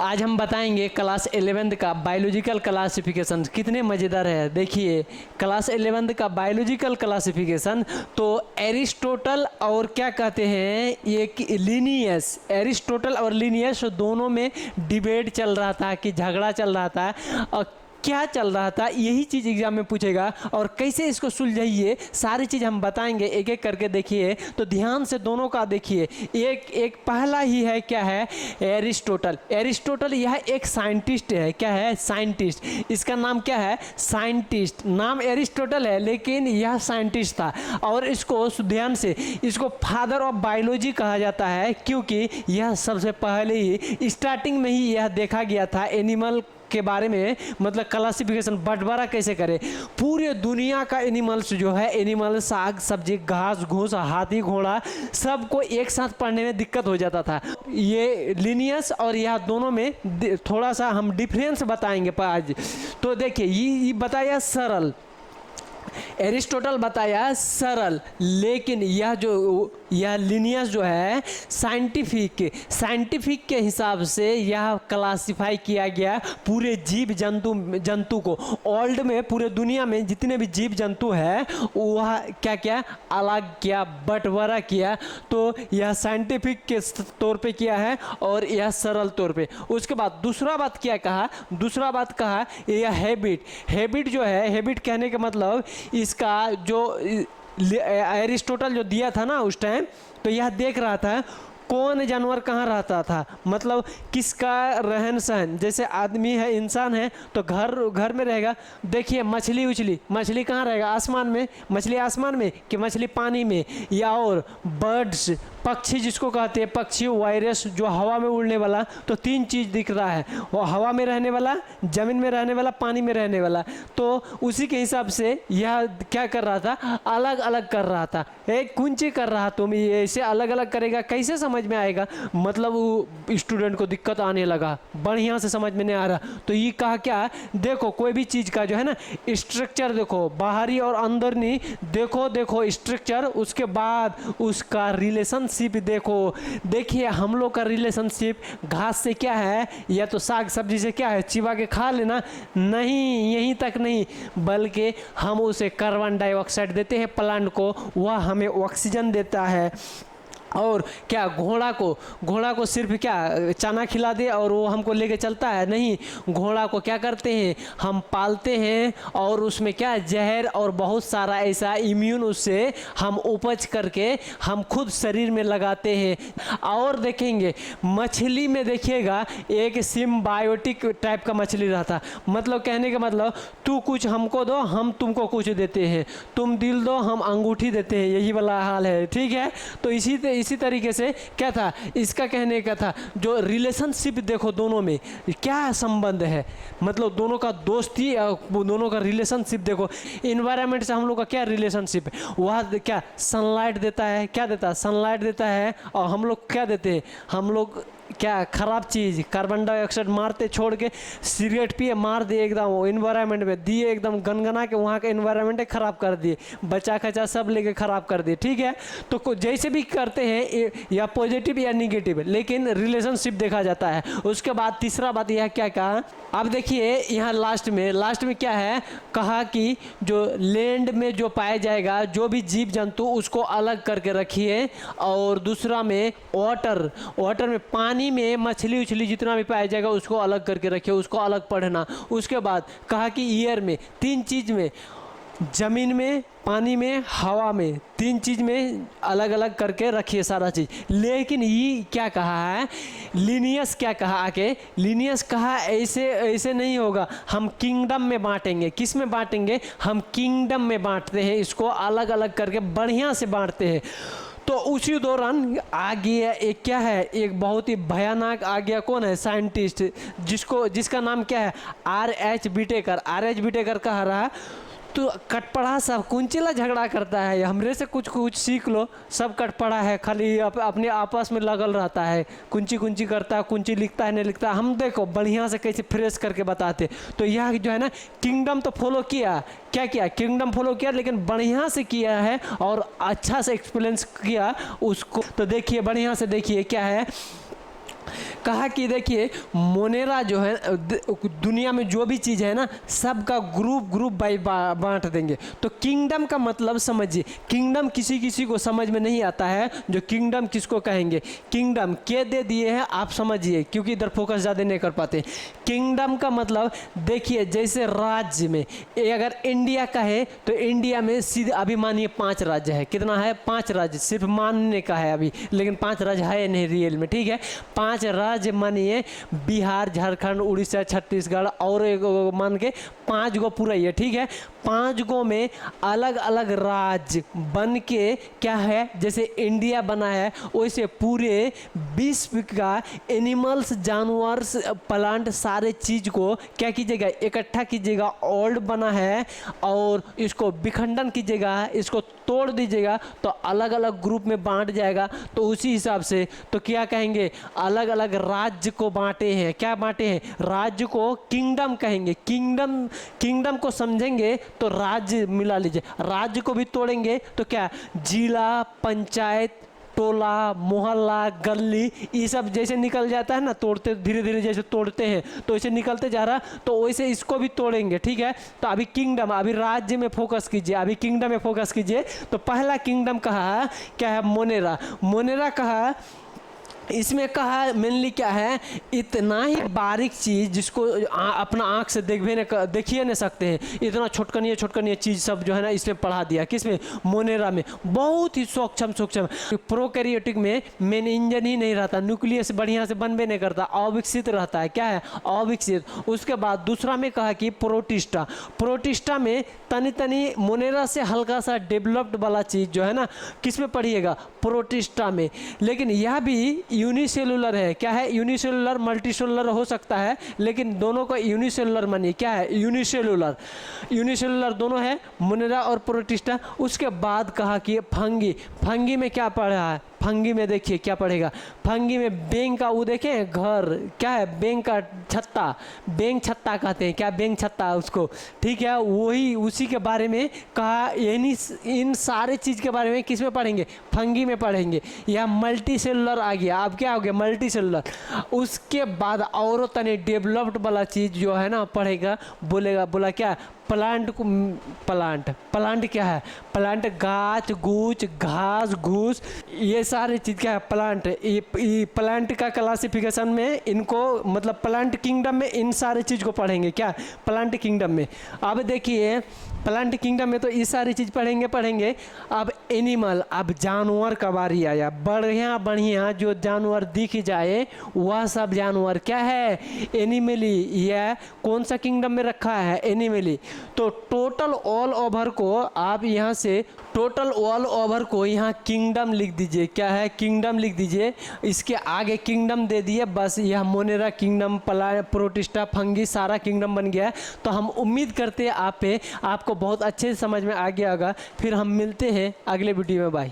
आज हम बताएंगे क्लास 11th का बायोलॉजिकल क्लासिफिकेशन कितने मज़ेदार है। देखिए क्लास 11th का बायोलॉजिकल क्लासिफिकेशन तो एरिस्टोटल और क्या कहते हैं ये लिनियस, एरिस्टोटल और लिनियस दोनों में डिबेट चल रहा था कि झगड़ा चल रहा था और क्या चल रहा था, यही चीज़ एग्जाम में पूछेगा और कैसे इसको सुलझाइए सारी चीज़ हम बताएंगे एक एक करके। देखिए तो ध्यान से दोनों का देखिए। एक पहला ही है क्या है, एरिस्टोटल। एरिस्टोटल यह एक साइंटिस्ट है, क्या है, साइंटिस्ट। इसका नाम क्या है, साइंटिस्ट। नाम एरिस्टोटल है लेकिन यह साइंटिस्ट था और इसको ध्यान से इसको फादर ऑफ बायोलॉजी कहा जाता है क्योंकि यह सबसे पहले ही स्टार्टिंग में ही यह देखा गया था एनिमल के बारे में, मतलब क्लासिफिकेशन बंटवारा कैसे करें। पूरे दुनिया का एनिमल्स जो है, एनिमल साग सब्जी घास घूस हाथी घोड़ा सबको एक साथ पढ़ने में दिक्कत हो जाता था। ये लिनियस और यह दोनों में थोड़ा सा हम डिफरेंस बताएंगे आज। तो देखिए ये बताया सरल, एरिस्टोटल बताया सरल, लेकिन यह लिनियस जो है साइंटिफिक के हिसाब से यह क्लासिफाई किया गया पूरे जीव जंतु को। वर्ल्ड में पूरे दुनिया में जितने भी जीव जंतु है वह क्या क्या अलग किया, बंटवारा किया। तो यह साइंटिफिक के तौर पे किया है और यह सरल तौर पे। उसके बाद दूसरा बात क्या कहा, दूसरा बात कहा यह हैबिट जो है, हैबिट कहने का मतलब इसका जो एरिस्टोटल जो दिया था ना उस टाइम, तो यह देख रहा था कौन जानवर कहाँ रहता था, मतलब किसका रहन सहन। जैसे आदमी है, इंसान है तो घर में रहेगा। देखिए मछली कहाँ रहेगा, आसमान में। मछली आसमान में कि मछली पानी में, या और बर्ड्स पक्षी जिसको कहते हैं, पक्षी वायरस जो हवा में उड़ने वाला। तो तीन चीज़ दिख रहा है, वो हवा में रहने वाला, ज़मीन में रहने वाला, पानी में रहने वाला। तो उसी के हिसाब से यह क्या कर रहा था, अलग अलग कर रहा था। एक कुंची कर रहा, तुम ये ऐसे अलग अलग करेगा कैसे समझ में आएगा, मतलब वो स्टूडेंट को दिक्कत आने लगा, बढ़िया से समझ में नहीं आ रहा। तो ये कहा क्या, देखो कोई भी चीज़ का जो है ना स्ट्रक्चर देखो, बाहरी और अंदरनी देखो स्ट्रक्चर, उसके बाद उसका रिलेशनशिप देखो। देखिए हम लोग का रिलेशनशिप घास से क्या है, या तो साग सब्जी से क्या है, चिबा के खा लेना, नहीं यहीं तक नहीं, बल्कि हम उसे कार्बन डाइऑक्साइड देते हैं प्लांट को, वह हमें ऑक्सीजन देता है। और क्या घोड़ा को सिर्फ क्या चना खिला दे और वो हमको लेके चलता है, नहीं। घोड़ा को क्या करते हैं, हम पालते हैं और उसमें क्या जहर और बहुत सारा ऐसा इम्यून उससे हम उपज करके हम खुद शरीर में लगाते हैं। और देखेंगे मछली में देखिएगा एक सिम्बायोटिक टाइप का मछली रहता, मतलब कहने का मतलब तू कुछ हमको दो हम तुमको कुछ देते हैं, तुम दिल दो हम अंगूठी देते हैं, यही वाला हाल है, ठीक है। तो इसी तरीके से क्या था, इसका कहने का था जो रिलेशनशिप देखो दोनों में क्या संबंध है, मतलब दोनों का दोस्ती, दोनों का रिलेशनशिप देखो। इन्वायरमेंट से हम लोग का क्या रिलेशनशिप है, वह क्या सनलाइट देता है, क्या देता है, सनलाइट देता है। और हम लोग क्या देते हैं, हम लोग क्या खराब चीज़ कार्बन डाइऑक्साइड मारते, छोड़ के सिगरेट पिए, मार दिए एकदम वो इन्वायरमेंट में दिए, एकदम गनगना के वहाँ का इन्वायरमेंट खराब कर दिए, बच्चा खचा सब लेके खराब कर दिए, ठीक है। तो जैसे भी करते हैं या पॉजिटिव या निगेटिव, लेकिन रिलेशनशिप देखा जाता है। उसके बाद तीसरा बात यह क्या कहा, अब देखिए यहाँ लास्ट में क्या है, कहा कि जो लैंड में जो पाया जाएगा जो भी जीव जंतु उसको अलग करके रखिए, और दूसरा में वाटर में पानी में मछली उछली जितना भी पाया जाएगा उसको अलग करके रखिए, उसको अलग पढ़ना। उसके बाद कहा कि ईयर में तीन चीज़ में, जमीन में, पानी में, हवा में, तीन चीज़ में अलग अलग करके रखिए सारा चीज़। लेकिन ये क्या कहा है, लिनियस क्या कहा आके, लिनियस कहा ऐसे नहीं होगा, हम किंगडम में बांटेंगे। किस में बांटेंगे, हम किंगडम में बांटते हैं, इसको अलग अलग करके बढ़िया से बांटते हैं। तो उसी दौरान आ गया एक क्या है, एक बहुत ही भयानक आ गया, कौन है, साइंटिस्ट, जिसका नाम क्या है, R.H. बिटेकर कह रहा है। तो कटपड़ा सब कुंचिला झगड़ा करता है, हमरे से कुछ सीख लो, सब कटपड़ा है, खाली अपने आपस में लगल रहता है, कुंची करता है, कुंची लिखता है नहीं लिखता। हम देखो बढ़िया से कैसे फ्रेश करके बताते। तो यह जो है ना किंगडम तो फॉलो किया, क्या किया, किंगडम फॉलो किया, लेकिन बढ़िया से किया है और अच्छा से एक्सपीरियंस किया उसको। तो देखिए बढ़िया से देखिए क्या है, कहा कि देखिए मोनेरा जो है दुनिया में जो भी चीज़ है ना सबका ग्रुप ग्रुप बाई बांट देंगे। तो किंगडम का मतलब समझिए, किंगडम किसी किसी को समझ में नहीं आता है जो किंगडम किसको कहेंगे। किंगडम के दे दिए हैं आप समझिए, क्योंकि इधर फोकस ज़्यादा नहीं कर पाते। किंगडम का मतलब देखिए जैसे राज्य में अगर इंडिया का है तो इंडिया में सीधे अभी मानिए 5 राज्य है। कितना है? 5 राज्य, सिर्फ मानने का है अभी, लेकिन 5 राज्य है नहीं रियल में, ठीक है। 5 राज्य मानिए बिहार, झारखंड, उड़ीसा, छत्तीसगढ़ और एक मान के 5 गो पूरा ही है, ठीक है। 5 गो में अलग अलग राज्य बन के क्या है, जैसे इंडिया बना है वैसे पूरे विश्व का एनिमल्स, जानवर, प्लांट सारे चीज़ को क्या कीजिएगा, इकट्ठा कीजिएगा। ओल्ड बना है और इसको विखंडन कीजिएगा, इसको तोड़ दीजिएगा तो अलग अलग ग्रुप में बांट जाएगा। तो उसी हिसाब से तो क्या कहेंगे, अलग अलग राज्य को बांटे हैं। क्या बांटे हैं? राज्य को किंगडम कहेंगे। किंगडम को समझेंगे तो राज्य मिला लीजिए। राज्य को भी तोड़ेंगे तो क्या, जिला, पंचायत, टोला, मोहल्ला, गली, ये सब जैसे निकल जाता है ना, तोड़ते धीरे धीरे जैसे तोड़ते हैं तो ऐसे निकलते जा रहा, तो वैसे इसको भी तोड़ेंगे, ठीक है। तो अभी किंगडम, अभी राज्य में फोकस कीजिए, अभी किंगडम में फोकस कीजिए। तो पहला किंगडम कहा क्या है, मोनेरा। मोनेरा कहा, इसमें कहा मेनली क्या है, इतना ही बारीक चीज़ जिसको अपना आँख से देखिए नहीं सकते हैं, इतना छोटकनिया चीज़ सब जो है ना इसमें पढ़ा दिया। किसमें? मोनेरा में। बहुत ही सूक्ष्म। प्रोकैरियोटिक में मेन इंजन ही नहीं रहता, न्यूक्लियस बढ़िया से बनबे नहीं करता, अविकसित रहता है। क्या है? अविकसित। उसके बाद दूसरा में कहा कि प्रोटिस्टा में तनी मोनेरा से हल्का सा डेवलप्ड वाला चीज़ जो है ना किस में पढ़िएगा, प्रोटिस्टा में। लेकिन यह भी यूनिसेलुलर है। क्या है? यूनिसेलुलर, मल्टीसेलुलर हो सकता है, लेकिन दोनों को यूनिसेलुलर मानिए। क्या है? यूनिसेलुलर दोनों है, मोनेरा और प्रोटिस्टा। उसके बाद कहा कि फंगी में क्या पढ़ा है, फंगी में देखिए क्या पढ़ेगा। फंगी में बेंग का वो देखें घर, क्या है, बेंग का छत्ता, बेंग छत्ता कहते हैं। क्या? बेंग छत्ता उसको, ठीक है। वही उसी के बारे में कहा। यानी इन सारे चीज़ के बारे में किस में पढ़ेंगे, फंगी में पढ़ेंगे। यह मल्टी सेलुलर आ गया, अब क्या हो गया, मल्टी सेलुलर। उसके बाद और तने डेवलप्ड वाला चीज़ जो है ना पढ़ेगा, बोला क्या, प्लांट क्या है, प्लांट गाछ गूछ घास घूस, ये सारी चीज़ क्या है, प्लांट। ये प्लांट का क्लासिफिकेशन में इनको मतलब प्लांट किंगडम में इन सारी चीज़ को पढ़ेंगे। क्या? प्लांट किंगडम में। अब देखिए प्लांट किंगडम में तो ये सारी चीज़ पढ़ेंगे। अब एनिमल, अब जानवर का बारी आया। बढ़िया जो जानवर दिख जाए वह सब जानवर क्या है, एनिमली। यह कौन सा किंगडम में रखा है, एनिमली। तो टोटल ऑल ओवर को आप यहाँ से यहाँ किंगडम लिख दीजिए। क्या है? किंगडम लिख दीजिए। इसके आगे किंगडम दे दिए, बस यह मोनेरा किंगडम, प्रोटिस्टा, फंगी सारा किंगडम बन गया है। तो हम उम्मीद करते हैं आपको बहुत अच्छे से समझ में आ गया होगा। फिर हम मिलते हैं अगले वीडियो में। बाय।